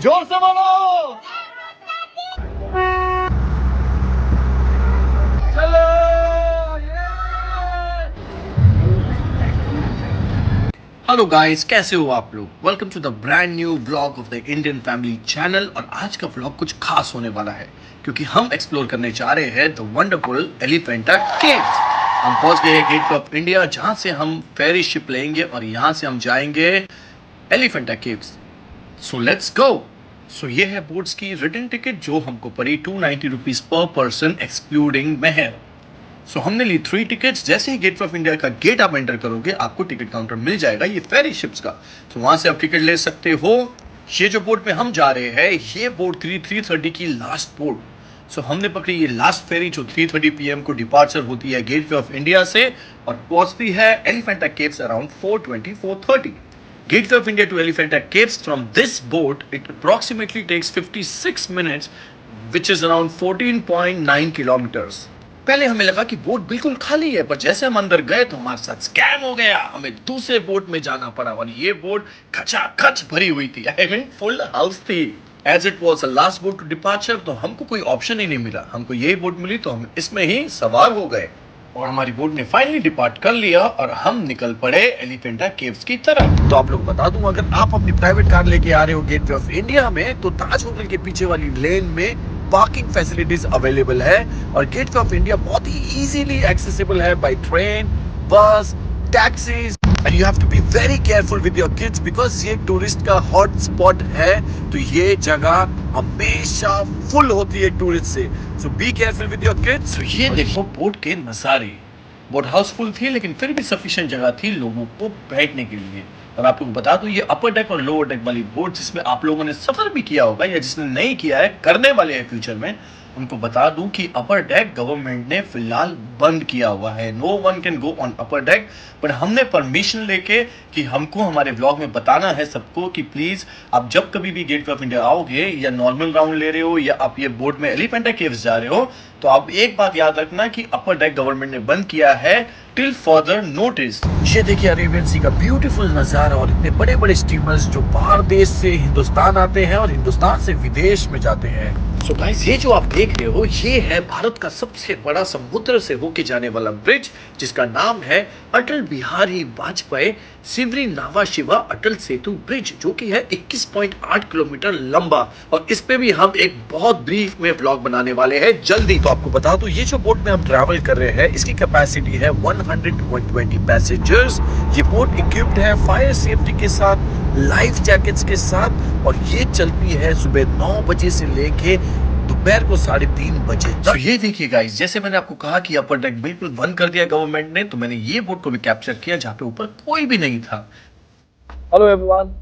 जोर से बोलो। चलो हेलो गाइस, कैसे हो आप लोग। Welcome to the brand new blog of the Indian family channel. और आज का ब्लॉग कुछ खास होने वाला है क्योंकि हम एक्सप्लोर करने जा रहे हैं द वंडरफुल एलिफेंटा केव्स। हम पहुंच गए हैं गेट ऑफ इंडिया, जहां से हम फेरी शिप लेंगे और यहां से हम जाएंगे Elephanta caves. So let's go. So ये है बोट्स की रिटर्न टिकट जो हमको पड़ी 290 रुपीज पर पर्सन एक्सक्लूडिंग मेहर। सो हमने ली 3 टिकट्स। जैसे ही गेट ऑफ इंडिया का गेट आप एंटर करोगे आपको टिकट काउंटर मिल जाएगा ये फेरी शिप्स का। तो वहां से आप टिकट ले सकते हो। ये जो बोट में हम जा रहे हैं ये बोट 3:30 की लास्ट बोट। सो हमने पकड़ी ये लास्ट फेरी जो 3:30 PM को डिपार्चर होती है गेट ऑफ इंडिया से और पहुंचती है Elephanta caves around 4:20 4:30। Gateway of India to Elephanta Caves from this boat it approximately takes 56 minutes which is around 14.9 kilometers। पहले हमें लगा कि बोट बिल्कुल खाली है, पर जैसे हम अंदर गए तो हमारे साथ स्कैम हो गया। हमें दूसरे बोट में जाना पड़ा और ये बोट खचाखच भरी हुई थी। आई मीन फुल हाउस थी। As it was last boat to departure तो हमको कोई ऑप्शन ही नहीं मिला। हमको यही बोट मिली तो हम इसमें ही सवार हो गए और हमारी बोट ने फाइनली डिपार्ट कर लिया और हम निकल पड़े एलिफेंटा केव्स की तरफ। तो आप लोग बता दूं, अगर आप अपनी प्राइवेट कार लेके आ रहे हो गेटवे ऑफ इंडिया में तो ताज होटल के पीछे वाली लेन में पार्किंग फैसिलिटीज अवेलेबल है और गेटवे ऑफ इंडिया बहुत ही इजीली एक्सेसिबल है by train, bus, taxis. And you have to be very careful with your kids because ये टूरिस्ट का हॉट स्पॉट है। तो ये जगह हमेशा फुल होती है टूरिस्ट से। So be careful with your kids. तो ये देखो बोट के नजारे। बोट हाउसफुल थी लेकिन फिर भी सफिशिएंट जगह थी लोगों को बैठने के लिए। और आप लोगों को बता दूं ये अपर डेक और लोअर डेक वाली बोट जिसमें आप लोगों ने सफर भी किया होगा या जिसने नहीं किया है करने वाले हैं फ्यूचर में, उनको बता दूं कि अपर डेक गवर्नमेंट ने फिलहाल बंद किया हुआ है। No one can go on upper deck. पर हमने परमिशन लेके कि हमको हमारे व्लॉग में बताना है सबको कि प्लीज आप जब कभी भी गेटवे ऑफ इंडिया आओगे या नॉर्मल राउंड ले रहे हो या आप ये बोट में एलिफेंटा केव्स जा रहे हो तो आप एक बात याद रखना कि अपर डेक गवर्नमेंट ने बंद किया है टिल फर्दर नोटिस। ये देखिए अरेबियन सी का ब्यूटीफुल नजारा और इतने बड़े बड़े स्टीमर्स जो बाहर देश से हिंदुस्तान आते हैं और हिंदुस्तान से विदेश में जाते हैं। सो गाइस ये जो आप देख रहे हो ये है भारत का सबसे बड़ा समुद्र से होके जाने वाला ब्रिज जिसका नाम है अटल बिहारी वाजपेयी सिवरी नावा शिवा अटल सेतु ब्रिज, जो कि है 21.8 किलोमीटर लंबा। और इस पे भी हम एक बहुत ब्रीफ में व्लॉग बनाने वाले हैं जल्दी। तो आपको बता दूं ये जो बोट में हम ट्रैवल कर रहे हैं इसकी कैपेसिटी है 120 पैसेंजर्स। ये बोट इक्विप्ड है फायर सेफ्टी के साथ, लाइफ जैकेट्स के साथ और ये चलती है सुबह 9 बजे से लेके दोपहर को 3:30 बजे। तो ये देखिए गाइस, जैसे मैंने आपको कहा कि अपर डेक बिल्कुल बंद कर दिया गवर्नमेंट ने, तो मैंने ये बोट को भी कैप्चर किया जहाँ पे ऊपर कोई भी नहीं था। हेलो एवरीवन,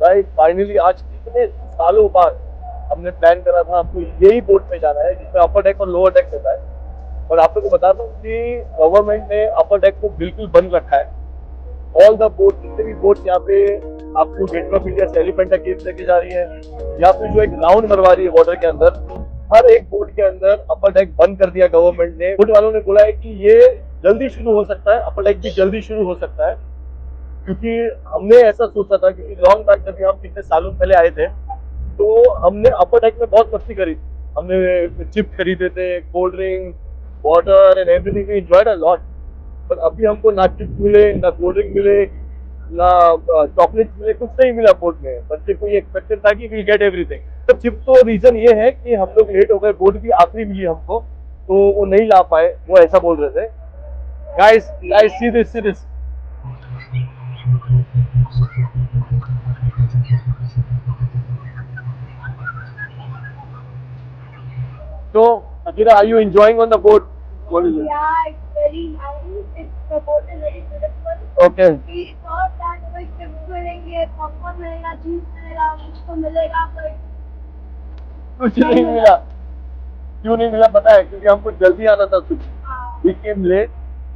गाइस फाइनली आज कितने सालों बाद हमने प्लान करा था आपको यही बोट में जाना है जिसमें अपर डेक और लोअर डेक रहता है। और आप लोग को बताता हूँ कि गवर्नमेंट ने अपर डेक को बिल्कुल बंद रखा है। ऑल द बोट जितने भी बोट यहाँ पे आपको गेटवे ऑफ इंडिया से एलिफेंटा केव्स लेके जा रही है या फिर जो एक राउंड मरवा रही है वाटर के अंदर, हर एक बोट के अंदर अपर डेक बंद कर दिया गवर्नमेंट ने। बोट वालों ने बोला है कि ये जल्दी शुरू हो सकता है, अपर डेक भी जल्दी शुरू हो सकता है। क्योंकि हमने ऐसा सोचा था क्योंकि लॉन्ग बैक जब हम कितने सालों पहले आए थे तो हमने अपर डेक में बहुत मस्ती करी। हमने चिप्स खरीदे थे, cold drink, water and everything, we enjoyed a lot. पर अभी हमको ना चिप्स मिले, ना कोल्ड ड्रिंक मिले, ना चॉकलेट मिले, कुछ नहीं मिला बोट में। बच्चे को ये एक्सपेक्टेड था कि वी गेट एवरीथिंग। तो चिप्स तो रीजन ये है कि हम लोग लेट हो गए, बोट भी आखिरी मिली हमको तो वो नहीं ला पाए, वो ऐसा बोल रहे थे। Guys guys see this. So, Akira, are you enjoying on the boat? What is it? Yeah, it's very nice. It's the boat is very beautiful. Okay. We thought that कोई chips मिलेंगे, popcorn मिलेगा, juice मिलेगा, कुछ तो मिलेगा पर कुछ नहीं मिला। क्यों नहीं मिला पता है? क्योंकि हमको जल्दी आना था कुछ। We came late,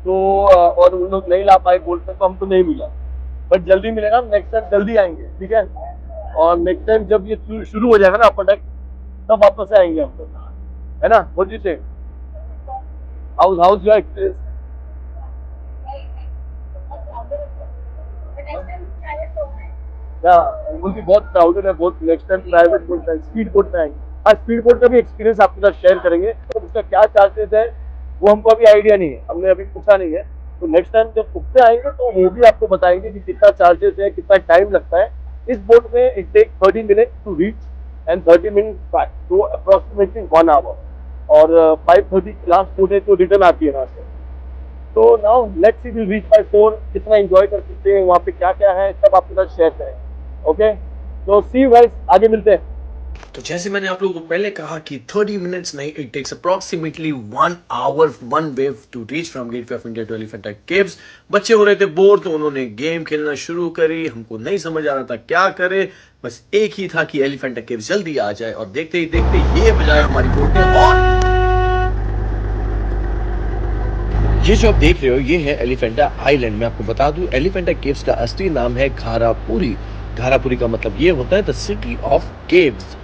तो और उन लोग नहीं ला पाए बोलते तो हमको नहीं मिला। बट जल्दी मिलेगा, नेक्स्ट टाइम जल्दी आएंगे, ठीक है? और नेक्स्ट टाइम जब ये शुरू हो जाएगा ना अपर डेक तब वापस से आएंगे हम लोग, है ना? What do you say? How's your experience? but next time try it so nice. या उनकी बहुत क्राउडेड है, बहुत नेक्स्ट टाइम प्राइवेट बोट है, स्पीड बोट में आएंगे। आज स्पीड बोट का भी एक्सपीरियंस आपके साथ शेयर करेंगे, तो उसका क्या चार्जेस है वो हमको अभी आइडिया नहीं है, हमने अभी पूछा नहीं है। तो नेक्स्ट टाइम जब पूछते आएंगे तो वो भी आपको बताएंगे कि कितना चार्जेस है, कितना टाइम लगता है। इस बोट में it take 30 minute to reach and 30 minute back, तो अप्रोक्सीमेटली 1 आवर। और 5:30 की लास्ट बोट है तो रिटर्न आती है यहाँ से। तो now let's see will reach by 4, कितना एंजॉय कर सकते हैं वहाँ पे, क्या क्या है सब आपके साथ शेयर करें। ओके, तो सी यू गाइस, आगे मिलते हैं। तो जैसे मैंने आप लोगों को पहले कहा कि 30 मिनट्स नहीं, it takes approximately 1 hour one way to reach from Gateway of India to Elephanta caves. बच्चे हो रहे थे बोर, तो उन्होंने गेम खेलना शुरू करी। हमको नहीं समझ आ रहा था क्या करे, बस एक ही था कि एलिफेंटा केव्स जल्दी आ जाए। और देखते ही देखते ये बजाय हमारी बोट ने और ये जो आप देख रहे हो ये है एलिफेंटा आइलैंड। मैं आपको बता दूं एलिफेंटा केव्स का असली नाम है घारापुरी। घारापुरी का मतलब ये होता है द सिटी ऑफ केव्स।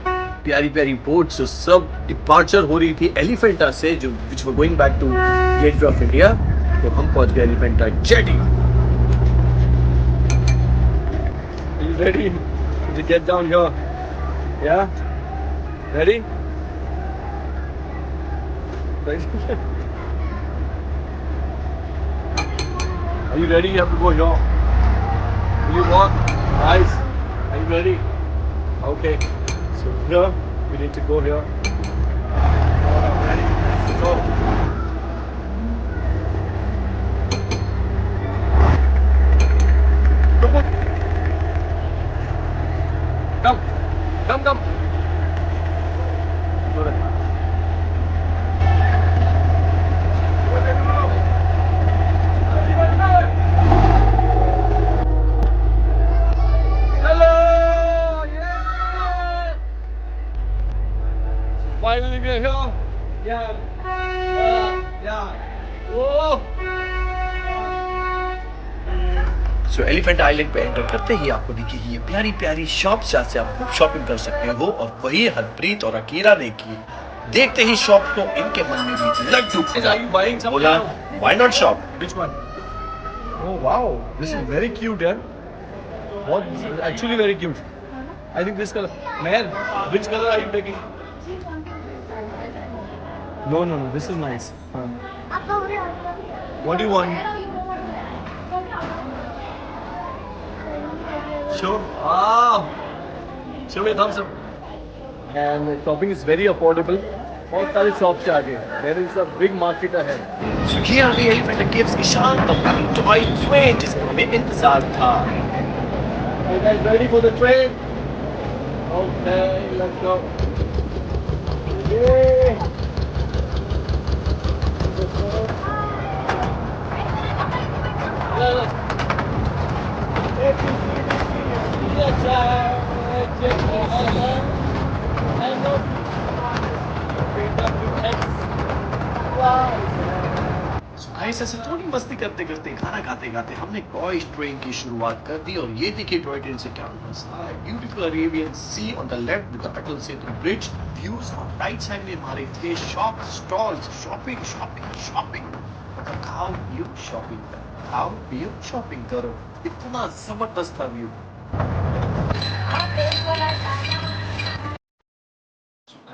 प्यारी प्यारी बोट्स जो सब डिपार्चर हो रही थी एलिफेंटा से, जो which were going back to gateway of India. तो हम पहुंच गए Elephanta jetty. Are you ready to get down here? Yeah? Ready? Ready? Are you ready? You have to go here. Will you walk? Guys, are you ready? Okay. So here, we need to go here. Ready? Let's go. Come. Come, come. Go there. Finally we're here. Yeah. Oh. So Elephanta island पे enter करते ही आपको दिखेगी ये प्यारी प्यारी shops जहाँ से आप खूब शॉपिंग कर सकते हो। और वही हरप्रीत और अकीरा ने की। देखते ही शॉप तो इनके मन में भी लड्डू Are you buying something बोला now? Why not shop. Which one? Oh wow, this is very cute, yeah. What? Actually very cute. I think this color. Man, which color are you taking? No, this is nice. What do you want? Sure. Show me a thumbs up. And shopping is very affordable. बहुत सारे shops है आगे. There is a big market ahead. सो ये आ गई Elephanta caves की शान toy train जिसका हमें इंतजार था। You guys ready for the train? Okay, let's go. Yay! Guys ऐसे थोड़ी मस्ती करते करते खाना खाते खाते हमने टॉय ट्रेन की शुरुआत कर दी। और ये देखिए टॉय ट्रेन से क्या नजारा है। Beautiful Arabian sea on the left with the Atal Setu bridge views. और राइट साइड में हमारे थे shop stalls, shopping shopping shopping. खाओ पियो शॉपिंग करो, खाओ पियो शॉपिंग करो। इतना जबरदस्त था व्यू।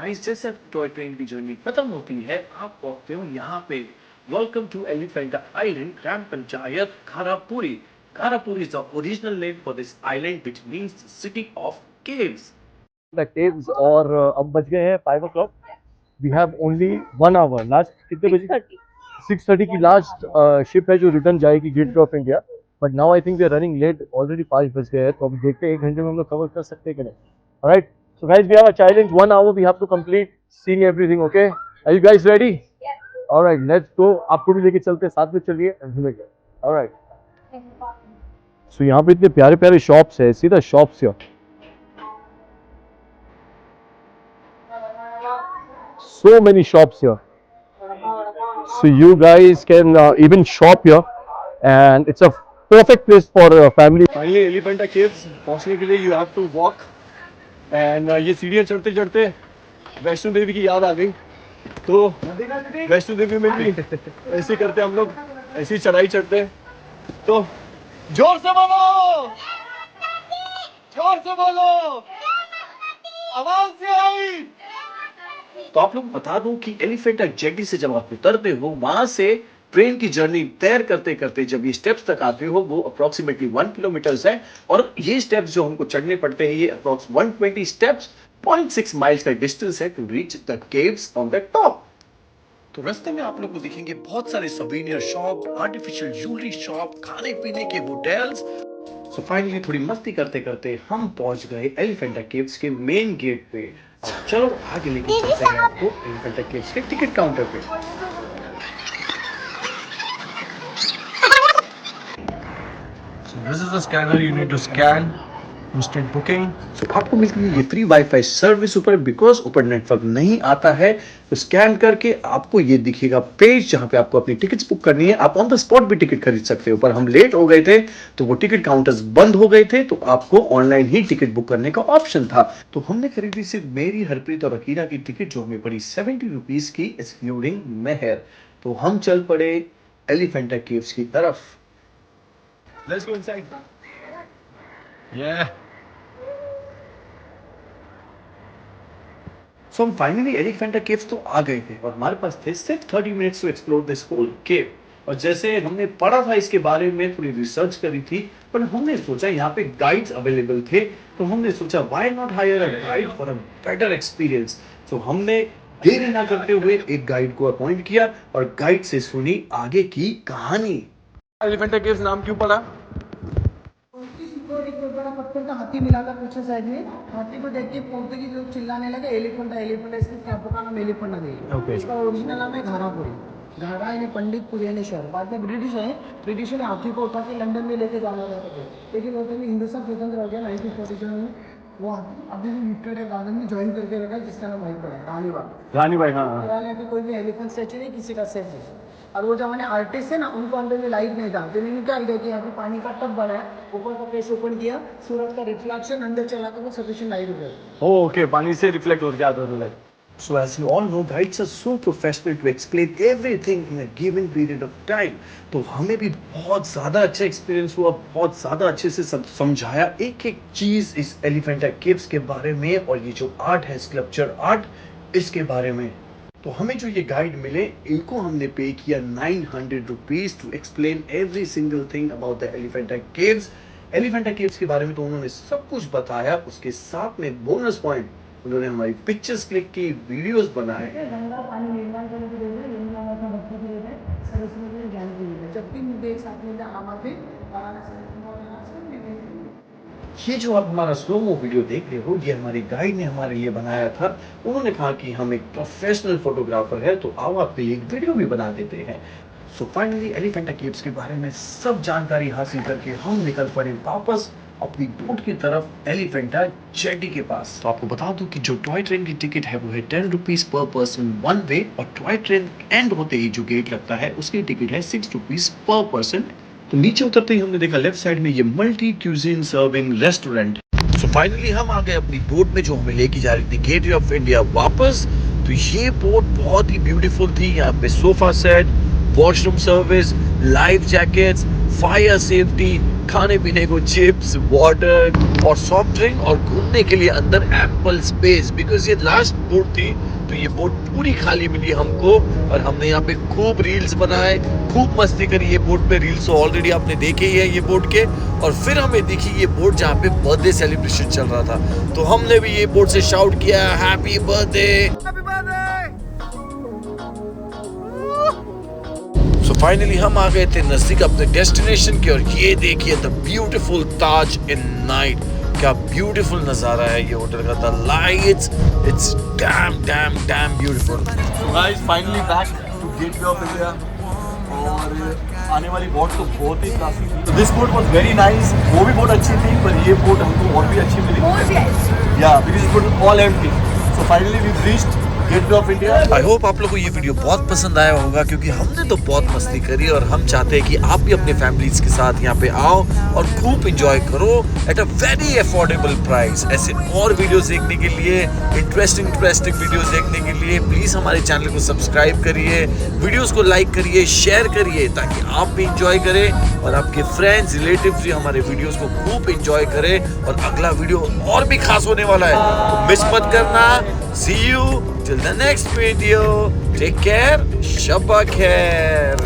गाइस जैसे टॉय ट्रेन की जर्नी खत्म होती है आप पहुंचते हो यहाँ पे। Welcome to Elephanta island, Gram Panchayat Gharapuri. Gharapuri is the original name for this island which means the city of caves. The caves और अब बज गए हैं 5 o'clock. We have only 1 hour. Last कितने बजे? 6:30 की लास्ट शिप है जो रिटर्न जाएगी Gateway of India. But now I think we are running late, already 5 बज गए हैं। तो अब देखते हैं 1 घंटे में हम लोग कवर कर सकते हैं कि नहीं। Alright, so guys we have a challenge, 1 hour we have to complete seeing everything. Okay, are you guys ready? Alright, let's go. आपको भी लेके चलते हैं, साथ में चलिए। ऑलराइट, सो यहाँ पे इतने प्यारे प्यारे शॉप्स है, सीधा शॉप्स है। So many shops here. So you guys can even shop here, and it's a perfect place for family. Finally, Elephanta Caves. पहुंचने के लिए you have to walk, and ये सीढ़ियाँ चढ़ते चढ़ते वैष्णो देवी की याद आ गई। तो वैष्णो देवी में भी ऐसे करते हम लोग, ऐसी चढ़ाई चढ़ते। तो जोर से बोलो, जोर से बोलो, आवाज से आई। तो आप लोग बता दूं कि एलिफेंटा जेटी से जब आप उतरते हो, वहां से ट्रेन की जर्नी तैर करते करते जब ये स्टेप्स तक आते हो, वो अप्रोक्सीमेटली 1 किलोमीटर है। और ये स्टेप्स जो हमको चढ़ने पड़ते हैं, ये अप्रोक्स 120 स्टेप्स, 0.6 माइल्स का डिस्टेंस है to reach the caves on the top. तो रास्ते में आप लोग को दिखेंगे बहुत सारे souvenir shop, artificial jewellery shop, खाने पीने के होटल्स। सो फाइनली थोड़ी मस्ती करते करते हम पहुंच गए एलिफेंटा केव्स के मेन गेट पे। अब चलो आगे लेके चलते हैं आपको एलिफेंटा केव्स के टिकट काउंटर पे। So this is the scanner you need to scan instant booking. So आपको मिलती है ये फ्री वाईफाई सर्विस ऊपर, बिकॉज ऊपर नेटवर्क नहीं आता है। तो स्कैन करके आपको ये दिखेगा पेज जहाँ पे आपको अपनी टिकट्स बुक करनी है। आप ऑन द स्पॉट भी टिकट खरीद सकते हो, पर हम लेट हो गए थे तो वो टिकट काउंटर्स बंद हो गए थे, तो आपको ऑनलाइन ही टिकट बुक करने का ऑप्शन था। तो हमने खरीदी सिर्फ मेरी, हरप्रीत और अकीरा की टिकट, जो हमें पड़ी 70 रुपीज की, एक्सक्लूडिंग मेहर। तो हम चल पड़े एलिफेंटा केव्स की तरफ। Let's go inside. Yeah. So हम फाइनली एलिफेंटा केव्स तो आ गए थे और हमारे पास थे सिर्फ 30 minutes to explore this whole cave. और जैसे हमने पढ़ा था इसके बारे में, थोड़ी रिसर्च करी थी, पर हमने सोचा यहाँ पे गाइड्स अवेलेबल थे, तो हमने सोचा why not hire a guide for a better experience. तो हमने देरी ना करते हुए एक गाइड को अपॉइंट किया और गाइड से सुनी आगे की कहानी। एलिफेंटा केव्स नाम क्यों पड़ा? एक बड़ा पत्थर का हाथी मिला था पीछे साइड में। हाथी को देख के पोर्तुगीज लोग चिल्लाने लगे एलिफेंटा एलिफेंटा, इसके कैंपो का नाम एलिफेंटा दे। Okay. इसका ओरिजिनल नाम है घारापुरी। घारा यानी पंडितपुर यानी शहर। बाद में ब्रिटिश है, ब्रिटिश ने हाथी को उठा के लंदन में लेके जाना चाहते थे, लेकिन वो भी हिंदुस्तान स्वतंत्र हो गया 1947 में। वो अभी भी विक्टोरिया गार्डन में ज्वाइन करके रखा है, जिसका नाम वहीं पर है रानी बाग। रानी भाई, हाँ। पुराने में कोई भी एलिफेंट स्टैचू नहीं, किसी का स्टैचू। और वो जमाने आर्टिस्ट है ना, उनको अंदर में लाइट नहीं था, तो इन्होंने क्या किया कि यहाँ पे पानी का टब बनाया, ऊपर का फेस ओपन किया, सूरज का रिफ्लेक्शन अंदर चला तो वो सफिशिएंट लाइट हो गया। ओके, पानी से रिफ्लेक्ट हो जाता है light. So as you all know, guides are so professional to explain everything in a given period of time. तो हमें भी बहुत ज़्यादा अच्छा एक्सपीरियंस हुआ, बहुत ज़्यादा अच्छे से सब समझाया एक एक चीज़ इस एलिफेंटा केव्स के बारे में, और ये जो आर्ट है, स्कल्पचर आर्ट, इसके बारे में। तो हमें जो ये गाइड मिले, इनको हमने पे किया 900 rupees to explain every single thing about the Elephanta caves. Elephanta caves के बारे में तो उन्होंने सब कुछ बताया, उसके साथ में बोनस पॉइंट, उन्होंने हमारी पिक्चर्स क्लिक की, वीडियोस बनाए। गंगा पानी निर्माण करने के लिए यमुना माता बच्चों के लिए सरस्वती के ज्ञान के लिए, जब भी मुझे एक साथ में हमारे ये जो आप हमारा स्लोमो वीडियो देख रहे हो, ये हमारे गाइड ने हमारे लिए बनाया था। उन्होंने कहा कि हम एक प्रोफेशनल फोटोग्राफर है, तो आओ आपके लिए एक वीडियो भी बना देते हैं। सो फाइनली एलिफेंटा केव्स के बारे में सब जानकारी हासिल करके हम निकल पड़े वापस अपनी बोट की तरफ एलिफेंटा जेटी के पास। तो आपको बता दूं कि जो टॉय ट्रेन की टिकट है वो है 10 rupees per person one way, और टॉय ट्रेन एंड होते ही जो गेट लगता है उसकी टिकट है 6 रुपीज पर पर्सन। तो नीचे उतरते ही हमने देखा लेफ्ट साइड में ये multi cuisine serving restaurant. So finally हम आ गए अपनी बोट में, जो हमें लेके जा रही थी गेटवे ऑफ इंडिया वापस। तो ये बोट बहुत ही ब्यूटीफुल थी। यहाँ पे sofa set, washroom service, life jackets, fire safety, खाने पीने को चिप्स, वाटर और सॉफ्ट ड्रिंक, और घूमने के लिए अंदर एम्पल स्पेस। बिकॉज ये लास्ट बोट थी, तो ये बोट पूरी खाली मिली हमको, और हमने यहाँ पे खूब रील्स बनाए, खूब मस्ती करी। ये बोट पे रील्स तो ऑलरेडी आपने देखे ही है ये बोट के। और फिर हमें दिखी ये बोट जहाँ पे बर्थडे सेलिब्रेशन चल रहा था, तो हमने भी ये बोट से शाउट किया हैप्पी बर्थडे। So finally हम आ गए थे नजदीक अपने डेस्टिनेशन के, और ये देखिए the beautiful Taj in night. क्या ब्यूटीफुल नजारा है ये होटल का, the lights, it's damn beautiful. Guys finally back to gateway of India, और आने वाली बोट तो बहुत ही क्लासी थी। This boat was very nice, वो भी बहुत अच्छी थी, पर ये बोट हमको और भी अच्छी मिली। या because it was all empty. So finally we reached Gateway of India. I hope आप लोगों को ये वीडियो बहुत पसंद आया होगा, क्योंकि हमने तो बहुत मस्ती करी और हम चाहते हैं कि आप भी अपने फैमिलीज के साथ यहाँ पे आओ और खूब एंजॉय करो at a very affordable price. ऐसे और वीडियोस देखने के लिए, इंटरेस्टिंग वीडियोस देखने के लिए प्लीज हमारे चैनल को सब्सक्राइब करिए, वीडियोस को लाइक करिए, शेयर करिए, ताकि आप भी एंजॉय करें और आपके फ्रेंड्स रिलेटिव्स भी हमारे वीडियोस को खूब एंजॉय करें। और अगला वीडियो और भी खास होने वाला है, तो मिस मत करना। See you till the next video. Take care. Shabba khair.